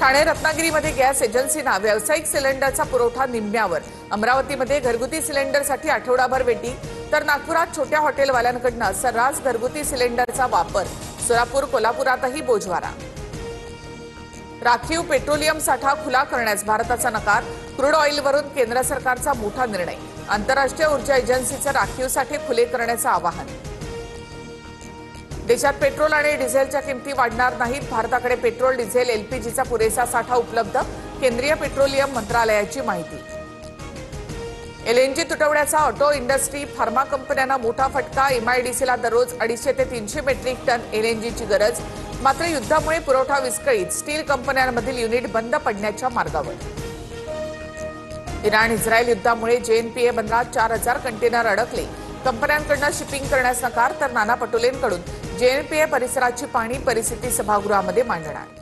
ठाणे रत्नागिरीमध्ये गॅस एजन्सीना व्यावसायिक सिलेंडरचा पुरवठा निम्म्यावर। अमरावतीमध्ये घरगुती सिलेंडरसाठी आठवडाभर वेटी, तर नागपुरात छोट्या हॉटेलवाल्यांकडून सर्रास घरगुती सिलेंडरचा वापर। सोलापूर कोल्हापुरातही बोजवारा। राखीव पेट्रोलियम साठा खुला करण्यास भारताचा नकार। क्रूड ऑइलवरून केंद्र सरकारचा मोठा निर्णय। आंतरराष्ट्रीय ऊर्जा एजन्सीचे राखीव साठे खुले करण्याचं आवाहन। देशात पेट्रोल आणि डिझेलच्या किमती वाढणार नाहीत। भारताकडे पेट्रोल, डिझेल, एलपीजीचा पुरेसा साठा उपलब्ध। केंद्रीय पेट्रोलियम मंत्रालयाची माहिती। एलएनजी तुटवड्याचा ऑटो इंडस्ट्री, फार्मा कंपन्यांना मोठा फटका। एमआयडीसीला दररोज 250 ते 300 मेट्रिक टन एलएनजीची गरज। मात्र युद्धामुळे पुरवठा विस्कळीत। स्टील कंपन्यांमधील युनिट बंद पडण्याच्या मार्गावर। इराण इस्रायल युद्धामुळे जेएनपीए बंदरात 4000 कंटेनर अडकले। कंपन्यांकडून शिपिंग करण्यास नकार, तर नाना पटोलेंकडून जेएनपीए परिसराची पाहणी परिस्थिती सभागृहामध्ये मांडणार।